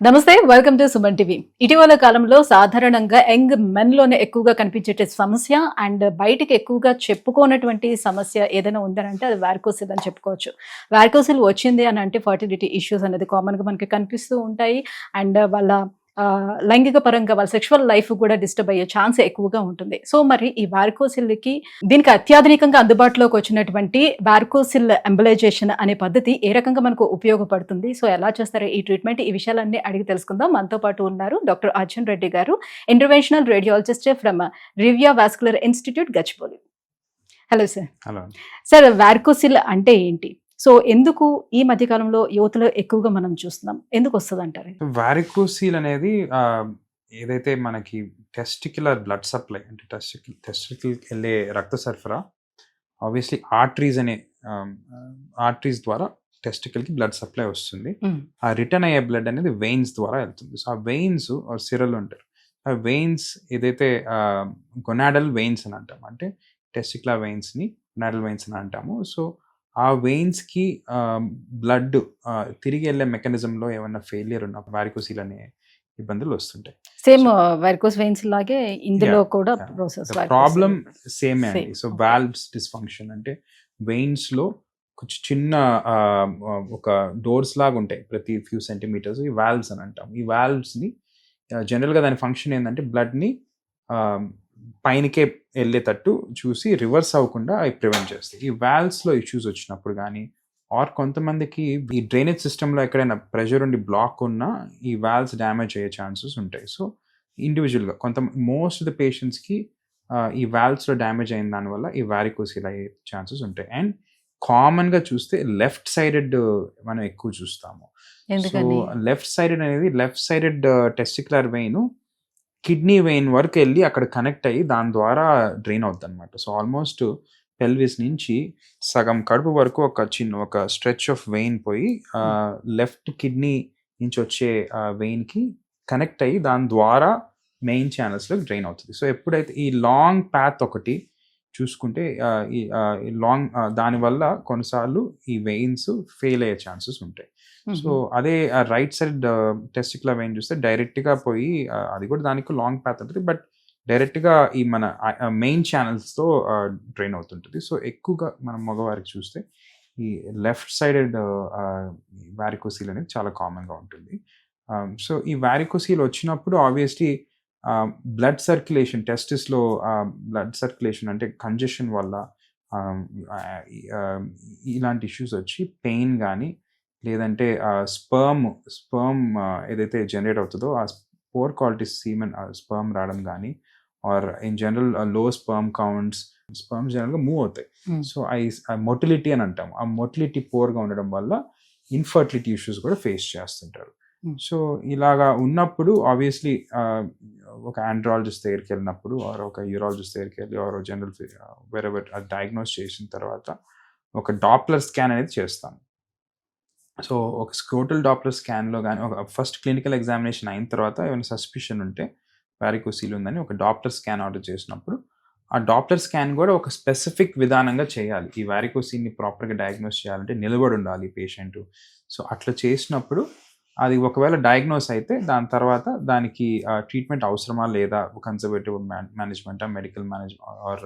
నమస్తే, welcome to Suman TV. ఇటీవల కాలంలో సాధారణంగా యంగ్ మెన్ లోనే ఎక్కువగా కనిపించే సమస్య అండ్ బయటికి ఎక్కువగా చెప్పుకోనటువంటి సమస్య ఏదైనా ఉందనంటే అది వారికోసిల్ అని చెప్పుకోవచ్చు. వారికోసిల్ వచ్చింది అని అంటే ఫర్టిలిటీ ఇష్యూస్ అనేది కామన్ గా మనకి కనిపిస్తూ ఉంటాయి. అండ్ వాళ్ళ లైంగిక పరంగా వాళ్ళ సెక్షువల్ లైఫ్ కూడా డిస్టర్బ్ అయ్యే ఛాన్స్ ఎక్కువగా ఉంటుంది. సో మరి ఈ వారికోసిల్కి దీనికి అత్యాధునికంగా అందుబాటులోకి వచ్చినటువంటి వారికోసిల్ ఎంబలైజేషన్ అనే పద్ధతి ఏ రకంగా మనకు ఉపయోగపడుతుంది, సో ఎలా చేస్తారు ఈ ట్రీట్మెంట్, ఈ విషయాలన్నీ అడిగి తెలుసుకుందాం. మనతో పాటు ఉన్నారు డాక్టర్ అర్జున్ రెడ్డి గారు, interventional radiologist from Rivia vascular institute, Gachibowli. Hello sir. Hello sir, varicocele అంటే ఏంటి? సో ఎందుకు ఈ మధ్య కాలంలో యువతలో ఎక్కువగా మనం చూస్తున్నాం, ఎందుకు వస్తుంది అంటారు? వారికోసిల్ అనేది ఏదైతే మనకి టెస్టిక్యులర్ బ్లడ్ సప్లై అంటే టెస్టికల్ వెళ్ళే రక్త సరఫరా ఆబ్వియస్లీ ఆర్టరీస్ ద్వారా టెస్టికల్కి బ్లడ్ సప్లై వస్తుంది. ఆ రిటర్న్ అయ్యే బ్లడ్ అనేది వెయిన్స్ ద్వారా వెళ్తుంది. సో ఆ వెయిన్స్ సిరలు ఉంటారు. ఆ వెయిన్స్ ఏదైతే గొనాడల్ వెయిన్స్ అని అంటాం, అంటే టెస్టికులర్ వెయిన్స్ని గొనాడల్ వెయిన్స్ అని అంటాము. సో ఆ వెయిన్స్కి బ్లడ్ తిరిగి వెళ్ళే మెకానిజంలో ఏమైనా ఫెయిలియర్ ఉన్న వారికోసిల్ అనే ఇబ్బందులు వస్తుంటాయి. సేమ్ వారికోస్ వెయిన్స్ లాగే ఇందులో కూడా ప్రాసెస్ ప్రాబ్లం సేమే అండి. సో వాల్వ్స్ డిస్ఫంక్షన్ అంటే వెయిన్స్ లో కొంచెం చిన్న ఒక డోర్స్ లాగా ఉంటాయి ప్రతి ఫ్యూ సెంటీమీటర్స్, ఈ వాల్వ్స్ అని అంటాం. ఈ వాల్వ్స్ ని జనరల్ గా దాని ఫంక్షన్ ఏంటంటే బ్లడ్ ని పైనకే వెళ్ళేటట్టు చూసి రివర్స్ అవ్వకుండా అవి ప్రివెంట్ చేస్తాయి. ఈ వాల్వ్స్లో ఇష్యూస్ వచ్చినప్పుడు కానీ ఆర్ కొంతమందికి ఈ డ్రైనేజ్ సిస్టంలో ఎక్కడైనా ప్రెషర్ ఉండి బ్లాక్ ఉన్నా ఈ వాల్వ్స్ డ్యామేజ్ అయ్యే ఛాన్సెస్ ఉంటాయి. సో ఇండివిజువల్గా మోస్ట్ ఆఫ్ ద పేషెంట్స్కి ఈ వాల్వ్స్లో డ్యామేజ్ అయిన దానివల్ల ఈ వారికోసిల్ అయ్యే ఛాన్సెస్ ఉంటాయి. అండ్ కామన్గా చూస్తే లెఫ్ట్ సైడెడ్ మనం ఎక్కువ చూస్తాము. సో లెఫ్ట్ సైడెడ్ అనేది left sided testicular vein kidney vein వరకు వెళ్ళి అక్కడ కనెక్ట్ అయ్యి దాని ద్వారా డ్రైన్ అవుతుంది అనమాట. సో ఆల్మోస్ట్ పెల్విస్ నుంచి సగం కడుపు వరకు ఒక స్ట్రెచ్ ఆఫ్ వెయిన్ పోయి లెఫ్ట్ కిడ్నీ నుంచి వచ్చే వెయిన్కి కనెక్ట్ అయ్యి దాని ద్వారా మెయిన్ ఛానల్స్లో డ్రైన్ అవుతుంది. సో ఎప్పుడైతే ఈ లాంగ్ పాత్ ఒకటి చూసుకుంటే ఈ లాంగ్ దానివల్ల కొన్నిసార్లు ఈ వెయిన్స్ ఫెయిల్ అయ్యే ఛాన్సెస్ ఉంటాయి. సో అదే రైట్ సైడ్ టెస్టికులర్ వెయిన్ చూస్తే డైరెక్ట్గా పోయి అది కూడా దానికి లాంగ్ పాత్ ఉంటుంది, బట్ డైరెక్ట్గా ఈ మన మెయిన్ ఛానల్స్తో డ్రైన్ అవుతుంటుంది. సో ఎక్కువగా మనం మగవారికి చూస్తే ఈ లెఫ్ట్ సైడెడ్ వారికోసిల్ అనేది చాలా కామన్గా ఉంటుంది. సో ఈ వారికోసిల్ వచ్చినప్పుడు ఆబ్వియస్లీ బ్లడ్ సర్క్యులేషన్, టెస్టిస్లో బ్లడ్ సర్క్యులేషన్ అంటే కంజెషన్ వల్ల ఇలాంటి ఇష్యూస్ వచ్చి పెయిన్ కానీ లేదంటే స్పర్మ్ ఏదైతే జనరేట్ అవుతుందో ఆ పోర్ క్వాలిటీ సీమెన్ స్పర్మ్ రావడం కానీ ఆర్ ఇన్ జనరల్ లో స్పర్మ్ కౌంట్స్, స్పర్మ్స్ జనరల్గా మూవ్ అవుతాయి. సో మొటిలిటీ అని అంటాం. ఆ మొటిలిటీ పోర్గా ఉండడం వల్ల ఇన్ఫర్టిలిటీ ఇష్యూస్ కూడా ఫేస్ చేస్తుంటారు. సో ఇలాగా ఉన్నప్పుడు ఆబ్వియస్లీ ఒక ఆండ్రాలజిస్ట్ దగ్గరికి వెళ్ళినప్పుడు ఆర్ ఒక యూరాలజిస్ట్ దగ్గరికి వెళ్ళి ఆర్ జనరల్ వేరెవర్ డయాగ్నోస్ చేసిన తర్వాత ఒక డాప్లర్ స్కాన్ అనేది చేస్తాం. సో ఒక స్క్రోటల్ డాప్లర్ స్కాన్లో కానీ ఒక ఫస్ట్ క్లినికల్ ఎగ్జామినేషన్ అయిన తర్వాత ఏమైనా సస్పిషన్ ఉంటే వారికోసిల్ ఉందని ఒక డాప్లర్ స్కాన్ ఆర్డర్ చేసినప్పుడు ఆ డాప్లర్ స్కాన్ కూడా ఒక స్పెసిఫిక్ విధానంగా చేయాలి. ఈ వారికోసిల్ని ప్రాపర్గా డయాగ్నోస్ చేయాలంటే నిలబడి ఉండాలి పేషెంట్. సో అట్లా చేసినప్పుడు అది ఒకవేళ డయాగ్నోస్ అయితే దాని తర్వాత దానికి ట్రీట్మెంట్ అవసరమా లేదా, కన్సర్వేటివ్ మేనేజ్మెంటా, మెడికల్ మేనేజ్మెంట్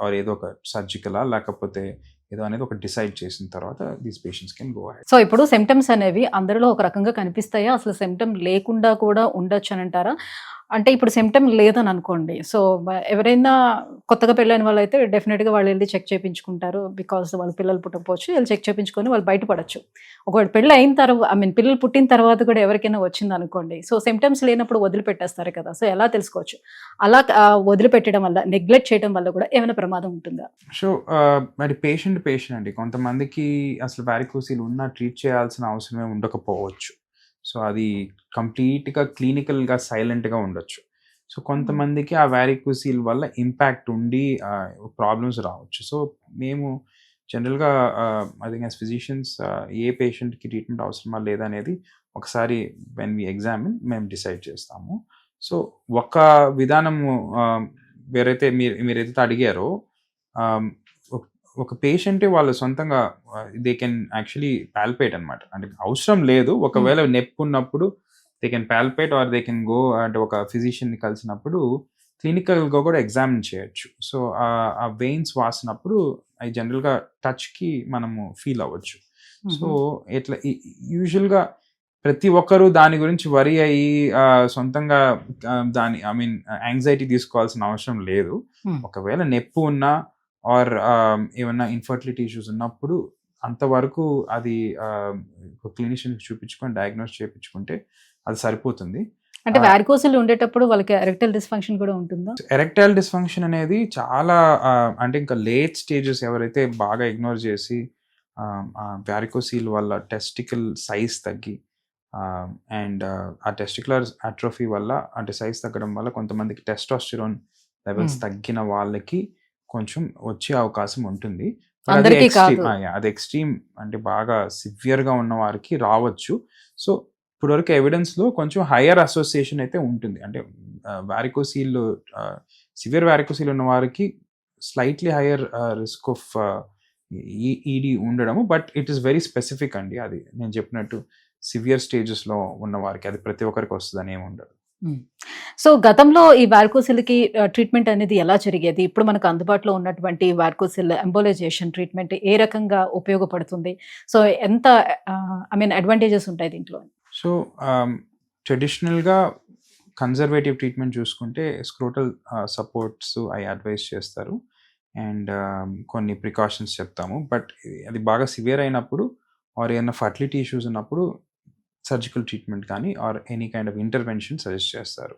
ఆర్ ఏదో ఒక సర్జికలా లేకపోతే ఏదో అనేది ఒక డిసైడ్ చేసిన తర్వాత these patients can go ahead. So ఇప్పుడు సిమ్టమ్స్ అనేవి అందరిలో ఒక రకంగా కనిపిస్తాయా, అసలు సిమ్టమ్ లేకుండా కూడా ఉండొచ్చు అని అంటారా? అంటే ఇప్పుడు సిమ్టమ్ లేదని అనుకోండి, సో ఎవరైనా కొత్తగా పెళ్ళైన వాళ్ళు అయితే డెఫినెట్గా వాళ్ళు వెళ్ళి చెక్ చేయించుకుంటారు, బికాస్ వాళ్ళ పిల్లలు పుట్టకపోవచ్చు, వెళ్ళి చెక్ చేయించుకొని వాళ్ళు బయటపడచ్చు. ఒకవేళ పెళ్ళి అయిన తర్వాత పిల్లలు పుట్టిన తర్వాత కూడా ఎవరికైనా వచ్చింది అనుకోండి, సో సిమ్టమ్స్ లేనప్పుడు వదిలిపెట్టేస్తారు కదా, సో ఎలా తెలుసుకోవచ్చు? అలా వదిలిపెట్టడం వల్ల, నెగ్లెక్ట్ చేయడం వల్ల కూడా ఏమైనా ప్రమాదం ఉంటుందా? సో మరి పేషెంట్ అండి, కొంతమందికి అసలు వారికోసిల్ ఉన్నా ట్రీట్ చేయాల్సిన అవసరమే ఉండకపోవచ్చు. సో అది కంప్లీట్గా క్లినికల్గా సైలెంట్గా ఉండొచ్చు. సో కొంతమందికి ఆ వారికోసిల్ వల్ల ఇంపాక్ట్ ఉండి ప్రాబ్లమ్స్ రావచ్చు. సో మేము జనరల్గా ఐ థింక్ యాజ్ ఫిజిషియన్స్ ఏ పేషెంట్కి ట్రీట్మెంట్ అవసరమా లేదా అనేది ఒకసారి వెన్ వి ఎగ్జామిన్ మేము డిసైడ్ చేస్తాము. సో ఒక విధానము మీరైతే అడిగారో ఒక పేషెంట్ వాళ్ళు సొంతంగా దే కెన్ యాక్చువల్లీ పాల్పేట్ అనమాట. అంటే అవసరం లేదు, ఒకవేళ నొప్పి ఉన్నప్పుడు they can palpate or they can go, అంటే ఒక ఫిజిషియన్ని కలిసినప్పుడు క్లినికల్గా కూడా ఎగ్జామిన్ చేయొచ్చు. సో ఆ వెయిన్స్ వాసినప్పుడు అవి జనరల్గా టచ్కి మనము ఫీల్ అవ్వచ్చు. సో ఇట్లా యూజువల్గా ప్రతి ఒక్కరు దాని గురించి వరి అయ్యి సొంతంగా దాని యాంగ్జైటీ తీసుకోవాల్సిన అవసరం లేదు. ఒకవేళ నొప్పి ఉన్నా ఆర్ ఏమన్నా ఇన్ఫర్టిలిటీ ఇష్యూస్ ఉన్నప్పుడు అంతవరకు అది క్లినిషియన్కి చూపించుకొని డయాగ్నోస్ చేయించుకుంటే అది సరిపోతుంది. అంటే వారికోసిల్ ఉండేటప్పుడు వాళ్ళకి ఎరెక్టైల్ డిస్ఫంక్షన్ కూడా ఉంటుందా? ఎరెక్టైల్ డిస్ఫంక్షన్ అనేది చాలా అంటే ఇంకా లేట్ స్టేజెస్ ఎవరైతే బాగా ఇగ్నోర్ చేసి వారికోసిల్ వల్ల టెస్టికల్ సైజ్ తగ్గి అండ్ ఆ టెస్టికులర్ అట్రోఫీ వల్ల, అంటే సైజ్ తగ్గడం వల్ల కొంతమందికి టెస్టోస్టెరోన్ లెవెల్స్ తగ్గిన వాళ్ళకి కొంచెం వచ్చే అవకాశం ఉంటుంది. అది ఎక్స్ట్రీమ్ అంటే బాగా సివియర్గా ఉన్న వారికి రావచ్చు. సో ఇప్పటివరకు ఎవిడెన్స్లో కొంచెం హయ్యర్ అసోసియేషన్ అయితే ఉంటుంది. అంటే వారికోసీల్ సివియర్ వారికోసీల్ ఉన్న వారికి slightly higher risk of ED ఉండడము. But it is very specific అండి. అది నేను చెప్పినట్టు సివియర్ స్టేజెస్లో ఉన్న వారికి, అది ప్రతి ఒక్కరికి వస్తుందని ఏమి ఉండదు. సో గతంలో ఈ వారికోసిల్కి ట్రీట్మెంట్ అనేది ఎలా జరిగేది? ఇప్పుడు మనకు అందుబాటులో ఉన్నటువంటి వారికోసిల్ ఎంబోలైజేషన్ ట్రీట్మెంట్ ఏ రకంగా ఉపయోగపడుతుంది? సో ఎంత అడ్వాంటేజెస్ ఉంటాయి దీంట్లో? సో ట్రెడిషనల్గా కన్జర్వేటివ్ ట్రీట్మెంట్ చూసుకుంటే స్క్రోటల్ సపోర్ట్స్ అవి అడ్వైస్ చేస్తారు అండ్ కొన్ని ప్రికాషన్స్ చెప్తాము. బట్ అది బాగా సివియర్ అయినప్పుడు ఆర్ ఏమైనా ఫర్టిలిటీ ఇష్యూస్ ఉన్నప్పుడు సర్జికల్ ట్రీట్మెంట్ కానీ or any kind of intervention suggest చేస్తారు.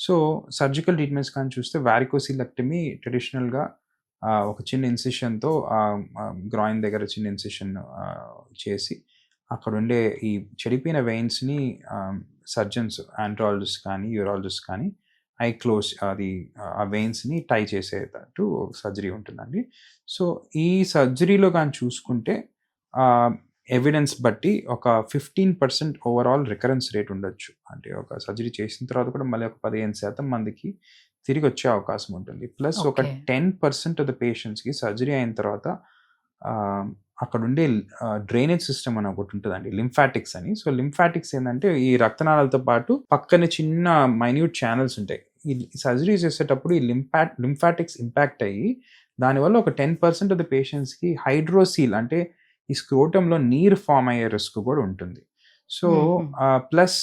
సో సర్జికల్ ట్రీట్మెంట్స్ కానీ చూస్తే వారికోసిలెక్టమీ ట్రెడిషనల్గా ఒక చిన్న ఇన్సిషన్తో గ్రాయిన్ దగ్గర చిన్న ఇన్సిషన్ చేసి అక్కడ ఉండే ఈ చెడిపోయిన వెయిన్స్ని సర్జన్స్, ఆండ్రాలజిస్ట్ కానీ యూరాలజిస్ట్ కానీ క్లోజ్ అది ఆ వెయిన్స్ని టై చేసేటట్టు సర్జరీ ఉంటుందండి. సో ఈ సర్జరీలో కానీ చూసుకుంటే ఎవిడెన్స్ బట్టి ఒక 15% ఓవరాల్ రికరెన్స్ రేట్ ఉండొచ్చు. అంటే ఒక సర్జరీ చేసిన తర్వాత కూడా మళ్ళీ ఒక 15% మందికి తిరిగి వచ్చే అవకాశం ఉంటుంది. ప్లస్ ఒక 10% ఆఫ్ ద పేషెంట్స్కి సర్జరీ అయిన తర్వాత అక్కడ ఉండే డ్రైనేజ్ సిస్టమ్ అని ఒకటి ఉంటుందండి, లింఫాటిక్స్ అని. సో లింఫాటిక్స్ ఏంటంటే ఈ రక్తనాళాలతో పాటు పక్కనే చిన్న మైన్యూట్ ఛానల్స్ ఉంటాయి. ఈ సర్జరీ చేసేటప్పుడు ఈ లింఫాటిక్స్ ఇంపాక్ట్ అయ్యి దానివల్ల ఒక 10% ఆఫ్ ద పేషెంట్స్కి హైడ్రోసీల్ అంటే ఈ స్క్రోటంలో నీరు ఫామ్ అయ్యే రిస్క్ కూడా ఉంటుంది. సో ప్లస్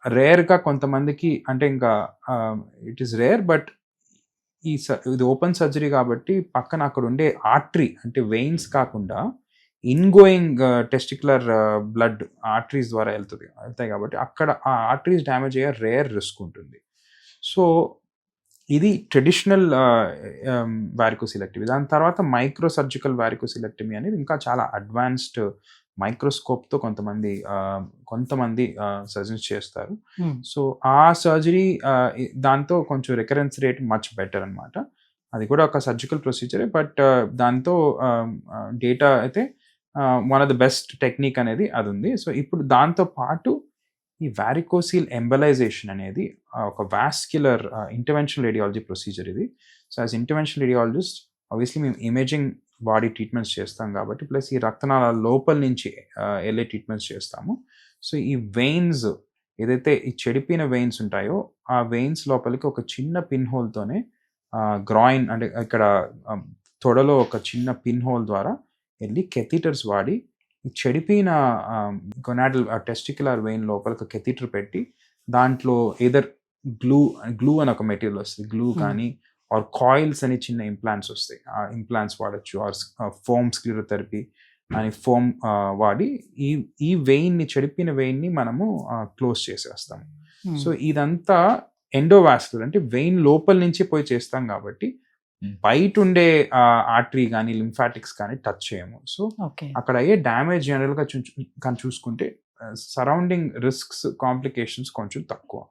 రేర్గా కొంతమందికి, అంటే ఇంకా ఇట్ ఈస్ రేర్, బట్ ఇది ఓపెన్ సర్జరీ కాబట్టి పక్కన అక్కడ ఉండే ఆర్టరీ అంటే వెయిన్స్ కాకుండా ఇన్గోయింగ్ టెస్టికులర్ బ్లడ్ ఆర్టరీస్ ద్వారా వెళ్తాయి కాబట్టి అక్కడ ఆ ఆర్టరీస్ డ్యామేజ్ అయ్యే రేర్ రిస్క్ ఉంటుంది. సో ఇది ట్రెడిషనల్ వారికోసిలెక్టమీ. దాని తర్వాత మైక్రో సర్జికల్ వారికోసిలెక్టమీ అనేది ఇంకా చాలా అడ్వాన్స్డ్ మైక్రోస్కోప్తో కొంతమంది సర్జన్స్ చేస్తారు. సో ఆ సర్జరీ దాంతో కొంచెం రికరెన్స్ రేట్ మచ్ బెటర్ అనమాట. అది కూడా ఒక సర్జికల్ ప్రొసీజరే, బట్ దాంతో డేటా అయితే one of the best technique అనేది అది ఉంది. సో ఇప్పుడు దాంతో పాటు ఈ వారికోసిల్ ఎంబలైజేషన్ అనేది ఒక వాస్క్యులర్ ఇంటర్వెన్షనల్ రేడియాలజీ ప్రొసీజర్ ఇది. So as interventional radiologist obviously మేము ఇమేజింగ్ బాడీ ట్రీట్మెంట్స్ చేస్తాం కాబట్టి, ప్లస్ ఈ రక్తనాళాల లోపల నుంచి వెళ్ళే ట్రీట్మెంట్స్ చేస్తాము. సో ఈ వెయిన్స్ ఏదైతే ఈ చెడిపోయిన వెయిన్స్ ఉంటాయో ఆ వెయిన్స్ లోపలికి ఒక చిన్న పిన్ హోల్తోనే గ్రాయిన్ అంటే ఇక్కడ తొడలో ఒక చిన్న పిన్ హోల్ ద్వారా వెళ్ళి కెథీటర్స్ వాడి ఈ చెడిపోయిన గొనాడల్ టెస్టికులర్ వెయిన్ లోపల ఒక కెథీటర్ పెట్టి దాంట్లో ఏదర్ గ్లూ అని ఒక మెటీరియల్ వస్తుంది, గ్లూ కానీ ఆర్ కాయిల్స్ అని చిన్న ఇంప్లాంట్స్ వస్తాయి, ఆ ఇంప్లాంట్స్ వాడచ్చు. ఆర్ ఫోమ్ స్క్లిరోథెరపీ అని ఫోమ్ వాడి ఈ వెయిన్ని, చెడిపోయిన వెయిన్ని మనము క్లోజ్ చేసేస్తాము. సో ఇదంతా ఎండోవాస్కులర్ అంటే వెయిన్ లోపల నుంచి పోయి చేస్తాం కాబట్టి బయట ఉండే ఆర్టరీ కానీ లింఫాటిక్స్ కానీ టచ్ చేయము. సో అక్కడ అయ్యే డ్యామేజ్ జనరల్గా కానీ చూసుకుంటే సరౌండింగ్ రిస్క్స్, కాంప్లికేషన్స్ కొంచెం తక్కువ.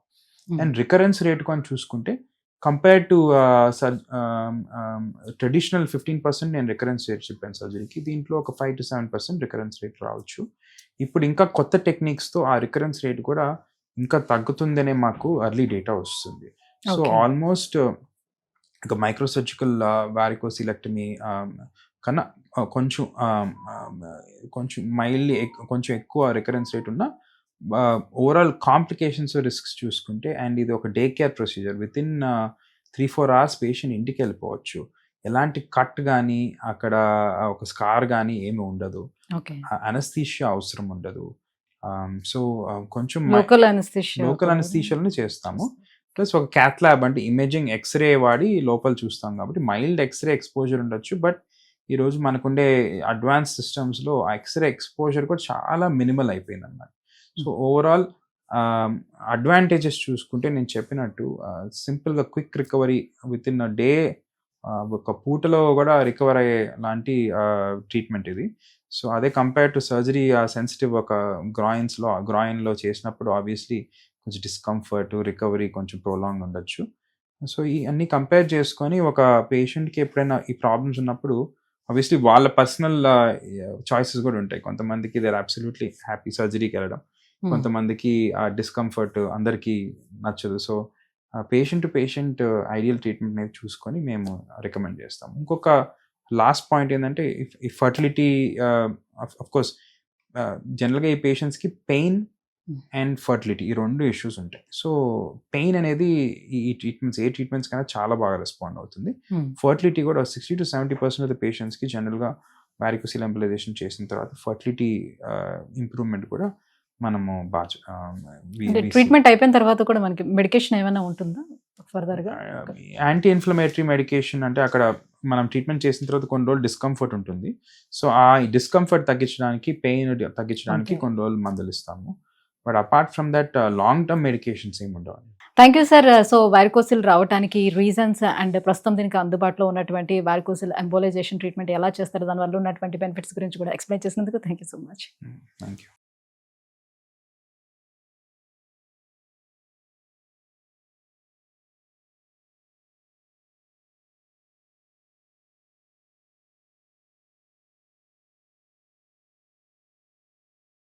అండ్ రికరెన్స్ రేట్ కానీ చూసుకుంటే కంపేర్ టు ట్రెడిషనల్ 15% నేను రికరెన్స్ రేట్ చెప్పాను సర్జరీకి, దీంట్లో ఒక 5 to 7% రికరెన్స్ రేట్ రావచ్చు. ఇప్పుడు ఇంకా కొత్త టెక్నిక్స్తో ఆ రికరెన్స్ రేట్ కూడా ఇంకా తగ్గుతుందనే మాకు అర్లీ డేటా వస్తుంది. సో ఆల్మోస్ట్ ఇక మైక్రోసర్జికల్ వారికోసిలెక్టమీ కన్నా కొంచెం కొంచెం మైల్డ్లీ కొంచెం ఎక్కువ రికరెన్స్ రేట్ ఉన్న ఓవరాల్ కాంప్లికేషన్స్ రిస్క్స్ చూసుకుంటే, అండ్ ఇది ఒక day care procedure, with in 3-4 hours patient ఇంటికి వెళ్ళిపోవచ్చు. ఎలాంటి కట్ కానీ అక్కడ ఒక స్కార్ కానీ ఏమి ఉండదు. ఓకే. అనస్థీషియా అవసరం ఉండదు. సో కొంచెం లోకల్ లోకల్ అనస్థీషియాలను చేస్తాము. ప్లస్ ఒక క్యాత్ ల్యాబ్ అంటే ఇమేజింగ్ ఎక్స్రే వాడి లోపల చూస్తాం కాబట్టి మైల్డ్ ఎక్స్రే ఎక్స్పోజర్ ఉండొచ్చు. బట్ ఈరోజు మనకుండే అడ్వాన్స్ సిస్టమ్స్లో ఆ ఎక్స్రే ఎక్స్పోజర్ కూడా చాలా మినిమల్ అయిపోయింది అన్నమాట. సో ఓవరాల్ అడ్వాంటేజెస్ చూసుకుంటే నేను చెప్పినట్టు సింపుల్గా quick recovery with in a day, ఒక పూటలో కూడా రికవర్ అయ్యే లాంటి ట్రీట్మెంట్ ఇది. సో అదే కంపేర్ టు సర్జరీ, సెన్సిటివ్ ఒక గ్రాయిన్లో చేసినప్పుడు ఆబ్వియస్లీ కొంచెం డిస్కంఫర్ట్, రికవరీ కొంచెం ప్రొలాంగ్ ఉండొచ్చు. సో ఈ అన్ని కంపేర్ చేసుకొని ఒక పేషెంట్కి ఎప్పుడైనా ఈ ప్రాబ్లమ్స్ ఉన్నప్పుడు ఆబ్వియస్లీ వాళ్ళ పర్సనల్ చాయిసెస్ కూడా ఉంటాయి. కొంతమందికి దే ఆర్ అబ్సల్యూట్లీ హ్యాపీ సర్జరీకి వెళ్ళడం, కొంతమందికి ఆ డిస్కంఫర్ట్ అందరికీ నచ్చదు. So patient to patient ideal treatment అనేది చూసుకొని మేము రికమెండ్ చేస్తాము. ఇంకొక లాస్ట్ పాయింట్ ఏంటంటే, ఈ ఫర్టిలిటీ అఫ్కోర్స్ జనరల్గా ఈ పేషెంట్స్కి పెయిన్ అండ్ ఫర్టిలిటీ ఈ 2 ఇష్యూస్ ఉంటాయి. సో పెయిన్ అనేది ఈ ట్రీట్మెంట్స్ కన్నా చాలా బాగా రెస్పాండ్ అవుతుంది. ఫర్టిలిటీ కూడా 60-70% ఆఫ్ ద పేషెంట్స్కి జనరల్గా వారికోసిల్ ఎంబలైజేషన్ చేసిన తర్వాత ఫర్టిలిటీ ఇంప్రూవ్మెంట్ కూడా మనము ట్రీట్మెంట్ అయిపోయిన తర్వాత కూడా మనకి మెడికేషన్ ఏమైనా ఉంటుందా ఫర్దర్గా? యాంటీ ఇన్ఫ్లమేటరీ మెడికేషన్ అంటే అక్కడ మనం ట్రీట్మెంట్ చేసిన తర్వాత కొన్ని రోజులు డిస్కంఫర్ట్ ఉంటుంది. సో ఆ డిస్కంఫర్ట్ తగ్గించడానికి, పెయిన్ తగ్గించడానికి కొన్ని రోజులు మందులు ఇస్తాము. But apart from that long term medications ఏమి ఉండవు. Thank you sir. So varicocele రావడానికి రీజన్స్ అండ్ ప్రస్తుతం దీనికి అందుబాటులో ఉన్నటువంటి వారికోసిల్ ఎంబోలైజేషన్ ట్రీట్మెంట్ ఎలా చేస్తారు, దానివల్ల ఉన్నటువంటి బెనిఫిట్స్ గురించి కూడా ఎక్స్ప్లెయిన్ చేసినందుకు thank you so much. Thank you.